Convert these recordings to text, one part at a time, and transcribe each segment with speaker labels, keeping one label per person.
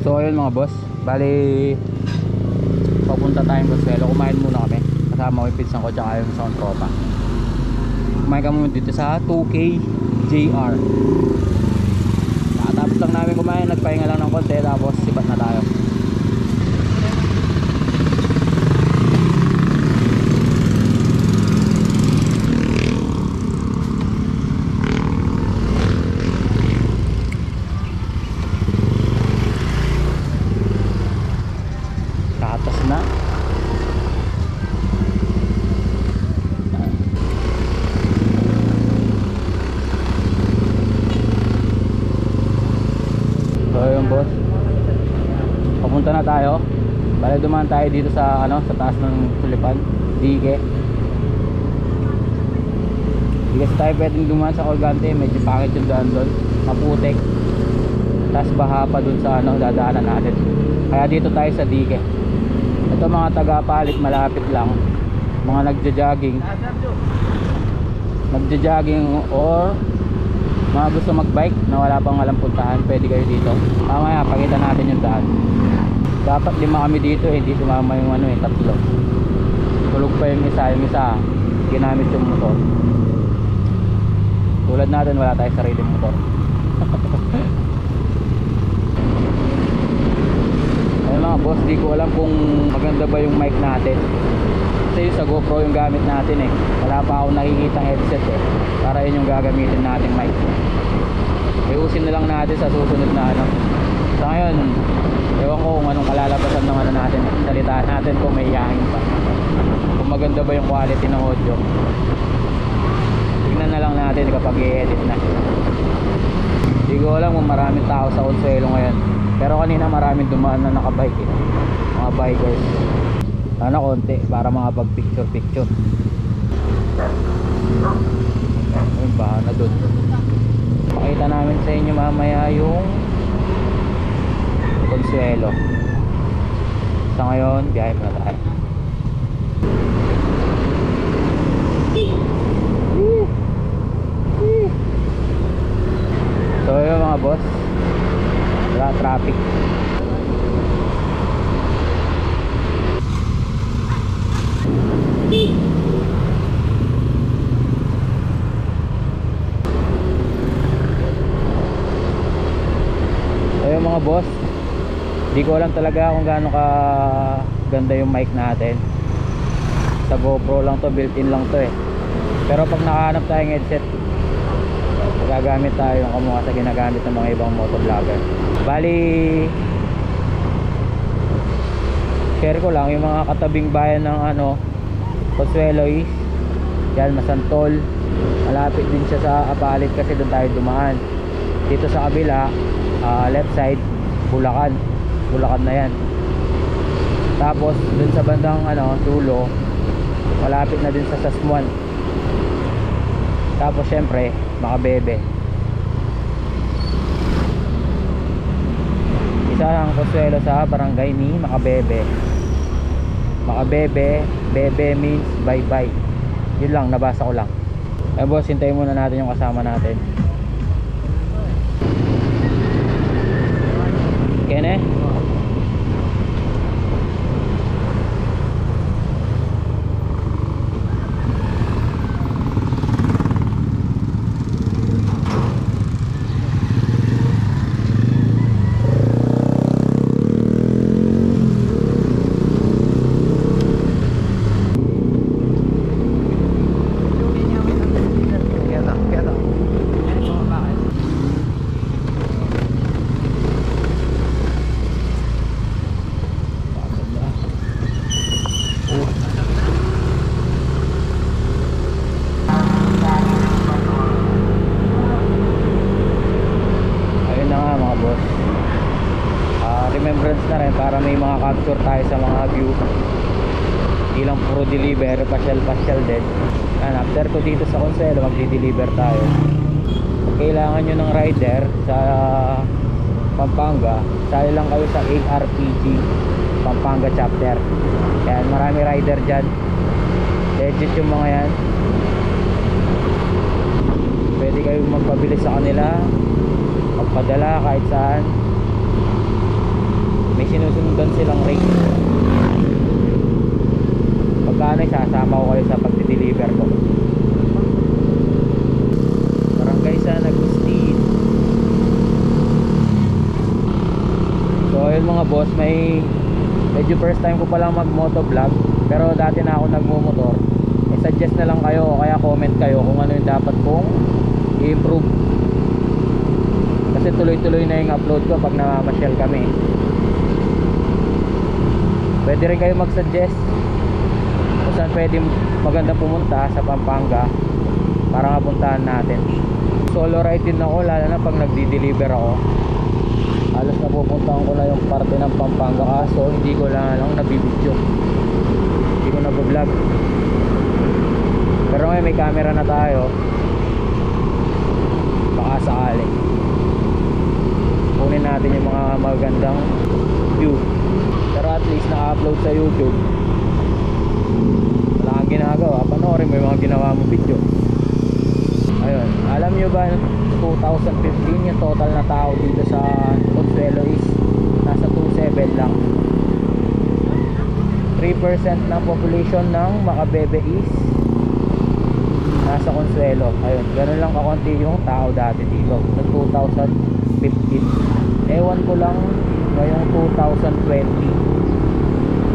Speaker 1: So ayun mga boss, bali papunta tayong Consuelo. Kumain muna kami kasama ko yung pinsan ko tsaka yung isang tropa. Kumain kami muna dito sa 2K JR. Tapos lang namin kumain, nagpahinga lang ng konti, tapos sibat na tayo. Katas na. So yun boss, papunta na tayo. Bale dumaan tayo dito sa sa taas ng Tulipan, Dige. Hindi kasi tayo pwedeng dumaan sa Colgante, medyo pangit yung daan doon, maputik. Tapos baha pa dun sa dadaanan natin. Kaya dito tayo sa Dige. Ito mga taga-palit, malapit lang. Mga nagja-jogging or mga gusto mag-bike na wala pang alam puntahan, pwede kayo dito. Mamaya pakita natin yung daan. Dapat 5 kami dito, hindi sumama yung 3. Tulog pa yung isa ginamit yung motor. Tulad natin, wala tayong sariling motor. Ayun mga boss, di ko alam kung maganda ba yung mic natin. Kasi yung sa GoPro yung gamit natin wala pa akong nakikita headset para yun yung gagamitin natin mic. Iusin na lang natin sa susunod na sa ngayon, ewan ko kung anong kalalabasan ng natin, salitaan natin kung may hangin pa, kung maganda ba yung quality ng audio. Tignan na lang natin kapag i-edit na. Hindi ko alam kung maraming tao sa Consuelo ngayon, pero kanina maraming dumaan na nakabike mga bikers. Konti para mga pag picture. Ayun ba na doon. Pakita namin sa inyo mamaya yung Consuelo. Sa ngayon, biyahe muna tayo. So yun mga boss, wala traffic. Ayun mga boss, di ko alam talaga kung gaano ka ganda yung mic natin. Sa GoPro lang to, built-in lang to pero pag nakahanap tayong headset, gagamit tayo yung kamukha sa ginagamit ng mga ibang motovlogger. Bali, share ko lang yung mga katabing bayan ng Consuelo is yan, Masantol. Malapit din siya sa Apalit kasi doon tayo dumaan. Dito sa kabila, left side, Bulacan na yan. Tapos dun sa bandang dulo, malapit na din sa Sasmuan. Tapos syempre Makabebe. Isa ang Consuelo sa barangay ni Makabebe. Bebe means bye bye. Yun lang, nabasa ko lang. Boss, hintayin muna natin yung kasama natin. Kene? Remembrance na rin para may mga capture tayo sa mga view, hindi lang puro deliver, pasyal din. After ko dito sa Consuelo, magdi-deliver tayo. Pag kailangan nyo ng rider sa Pampanga, sali lang kayo sa ARPG Pampanga chapter. Yan, marami rider dyan, legit yung mga yan. Pwede kayong magpabilis sa kanila, magpadala kahit saan. may sinusundan silang rate. Pagkano isasama ko kayo sa pagdi-deliver ko. Barangay San Agustin. So ayun mga boss, medyo first time ko palang mag motovlog, pero dati na ako nagmumotor. Suggest na lang kayo o kaya comment kayo kung ano yung dapat kong i-improve, kasi tuloy-tuloy na yung upload ko pag namamasyal kami. Pwede rin kayo mag-suggest kung saan pwede maganda pumunta sa Pampanga para mapuntahan natin. Solo ride din ako, lalo na pag nagdi-deliver ako. Halos napupuntahan ko na yung parte ng Pampanga, kaso hindi ko lang nabibidyo, hindi ko nag-vlog. Pero ngayon may camera na tayo, baka sakali kunin natin yung mga magandang view. Pero at least naka-upload sa YouTube, wala kang ginagawa, panoorin mo yung mga ginawa mo video. Ayun, alam nyo ba 2015 yung total na tao dito sa Consuelo is nasa 27 lang. 3% ng population ng Macabebe is nasa Consuelo. Ayun, ganun lang kakonti yung tao dati dito noong 2015. Ewan ko lang ngayong 2020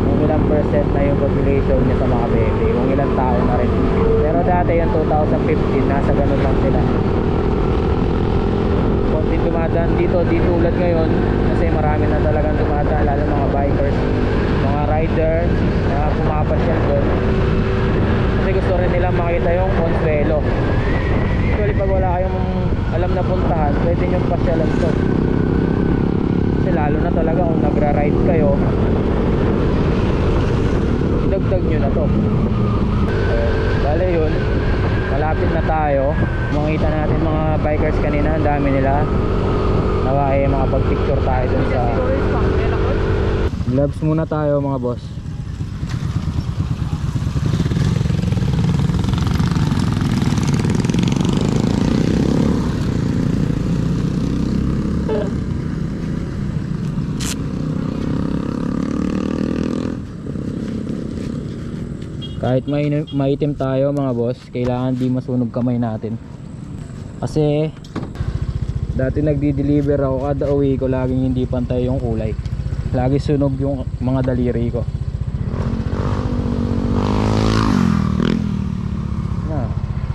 Speaker 1: kung ilang percent na yung population niya sa mga bebe, kung ilang tao na rin. Pero dati yung 2015 nasa ganun lang sila. Konti dumadaan dito, di tulad ngayon, kasi marami na talagang dumadaan, lalo mga bikers, mga rider na pumapasyal doon, kasi gusto rin nilang makita yung Consuelo. Actually pag wala kayong alam na puntahan, pwede nyo pasyalan to, kasi lalo na talaga kung nagra-ride kayo, dagdag nyo na to. Bale yun, malapit na tayo. Makita natin mga bikers kanina, ang dami nila. Nawa makapag-picture tayo dun sa gloves muna tayo mga boss. Kahit maitim tayo mga boss, kailangan di masunog kamay natin. Kasi dati nagdi-deliver ako, kada uwi ko laging hindi pantay yung kulay, lagi sunog yung mga daliri ko.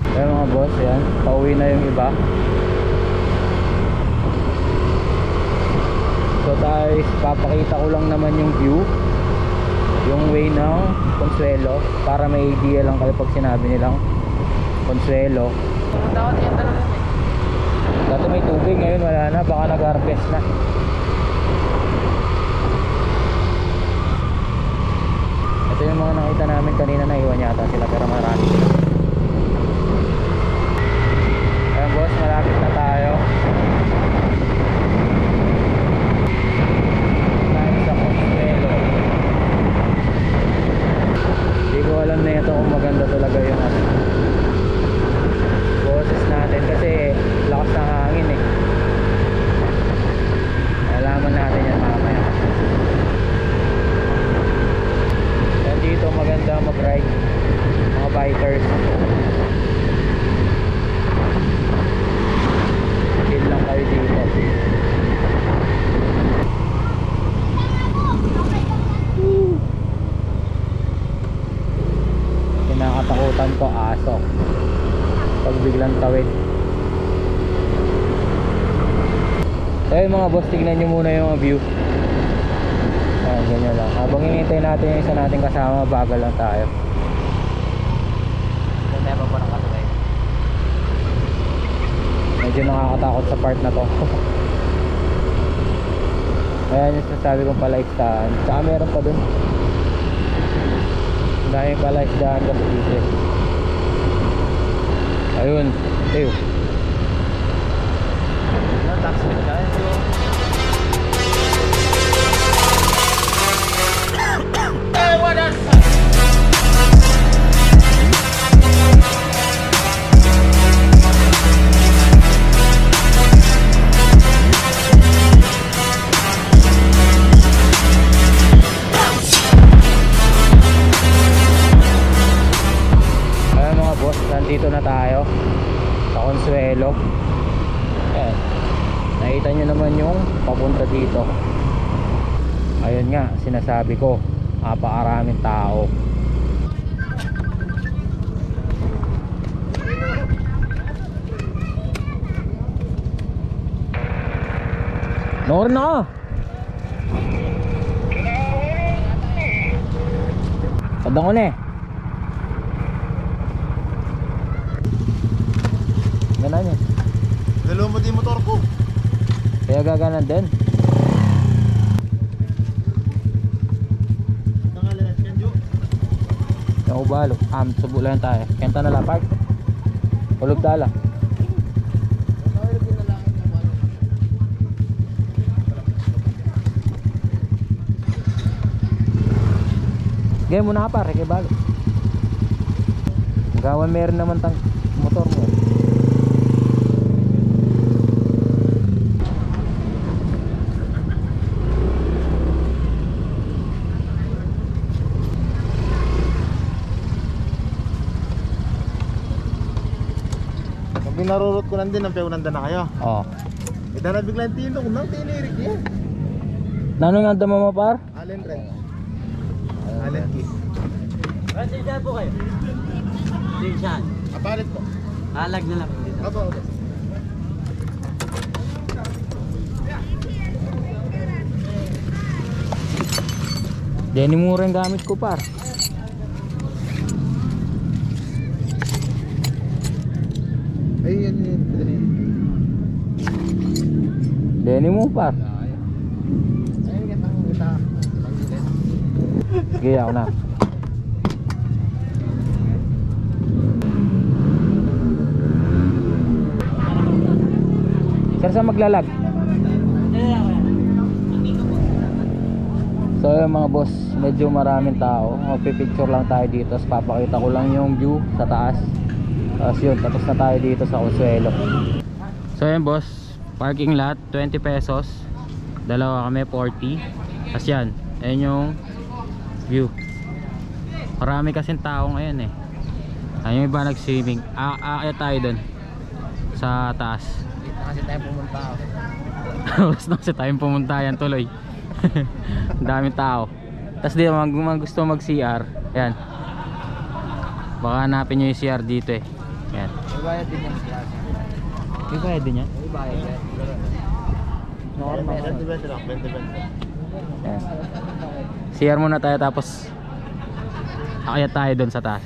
Speaker 1: Kaya mga boss, yan, pauwi na yung iba. So tayo, papakita ko lang naman yung view, yung way ng Consuelo, para may idea lang kayo pag sinabi nilang Consuelo. Dati may tubig, ngayon wala na, baka nag-harvest na. Ito yung mga nakita namin kanina, na iwan yata sila, pero marami sila. Ayan boss, malapit na tayo. Sa Consuelo. Hindi ko alam na ito kung maganda talaga yung boses natin, kasi lakas ng hangin eh. Alaman natin yan mamaya. Yan dito maganda mag-ride, mga bikers. Chill lang kayo dito. Kinakatakutan ko aso pag biglang tawid. So yung mga boss, tignan nyo muna yung view. Ayan, ganyan lang. Habang hinihintay natin yung isa natin kasama, bagal lang tayo. Ganda pa po ng kasabay. Medyo nakakatakot sa part na to. Ayan yung sasabi kong palaisdaan. Saka meron pa dun. Ang daming palaisdaan kasi dito. Ayun, tayo. Taxi na tayo. Hey, what up? yung papunta dito. Ayun nga, sinasabi ko, napakaraming tao. Noor na. Padang ko na eh. Ganan yun.
Speaker 2: Dalawa mo din motor ko.
Speaker 1: Kaya gaganan din.
Speaker 2: Nakalalas yan, Jo.
Speaker 1: Yung ubalo. Subo lang tayo. Kenta na lapag. Ulog tala. Gaya mo na pare, kay balo. Gawan meron naman tang motor mo.
Speaker 2: Pag binarurot ko nandun, ang pew nandun na kayo.
Speaker 1: Oo.
Speaker 2: Ito na biglang tinong nang tinirik niya.
Speaker 1: Nano nga dama mo par?
Speaker 2: Allen Red. Allen Key.
Speaker 3: Saan po kayo? Saan?
Speaker 2: Kapalit po.
Speaker 3: Halag na lang dito.
Speaker 2: Opo, opo.
Speaker 1: Denny mura yung gamit ko par.
Speaker 2: Ay, yan.
Speaker 1: Denny mo par. Sige ako na. Sir, saan maglalag? So yun mga boss, medyo maraming tao. Magpipicture lang tayo dito. Tapos papakita ko lang yung view sa taas. Tapos yun, tapos na tayo dito sa Consuelo. So yun boss, parking lot 20 pesos. Dalawa kami 40. Tapos yan, ayun yung view. Marami kasing tao ngayon eh. Ayun yung iba nag-swimming. Aakit tayo dun sa taas.
Speaker 3: Kasi tayo pumunta ako.
Speaker 1: Basta kasi tayong pumunta yan tuloy. Ang daming tao. Tapos di mga gusto mag CR. Yan. Baka hanapin nyo yung CR dito eh. Yan.
Speaker 3: Ibayad din yan siya.
Speaker 1: May bayad din yan?
Speaker 3: Ibayad yan.
Speaker 1: Normal.
Speaker 2: 20 lang, 20.
Speaker 1: Yan. CR muna tayo tapos akyat tayo doon sa taas.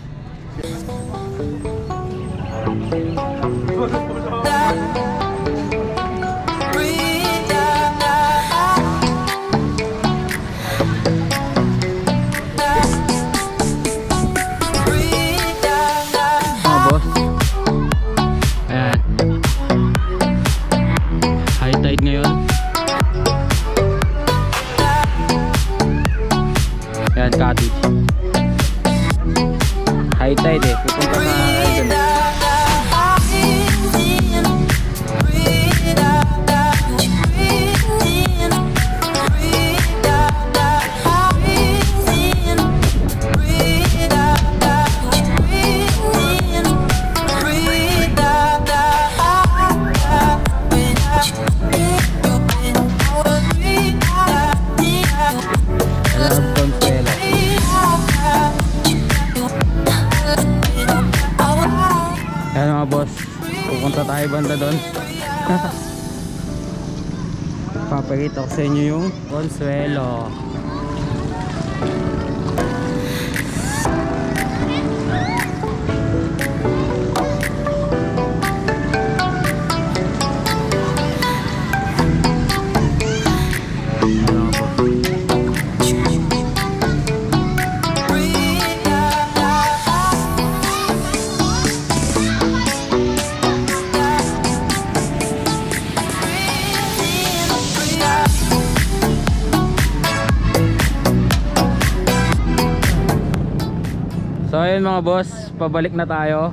Speaker 1: Ayan, cottage. High tide eh. Pupunta sa island. Ayan mga boss, pupunta tayo banda doon. Papakita ko sa inyo yung Consuelo. So ayun mga boss, pabalik na tayo.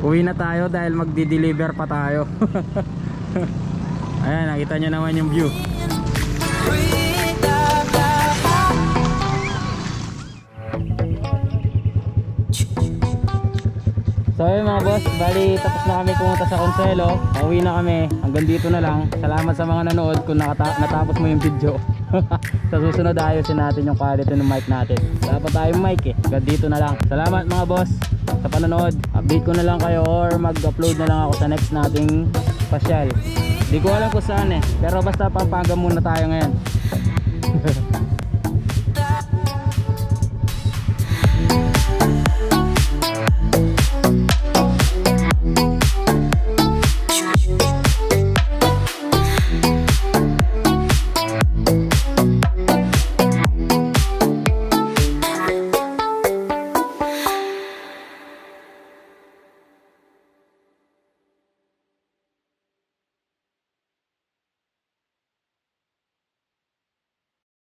Speaker 1: Uwi na tayo dahil magdi-deliver pa tayo. Ayan, nakita nyo naman yung view. So ayun mga boss, bali tapos na kami pumunta sa Consuelo. Pauwi na kami, hanggang dito na lang. Salamat sa mga nanood kung natapos mo yung video. Sa susunod ayusin natin yung quality ng mic natin. Dapat tayong mic eh, hanggang dito na lang. Salamat mga boss sa panonood. Update ko na lang kayo or mag-upload na lang ako sa next nating pasyal. Di ko alam kung saan eh, pero basta Pampanga muna tayo ngayon.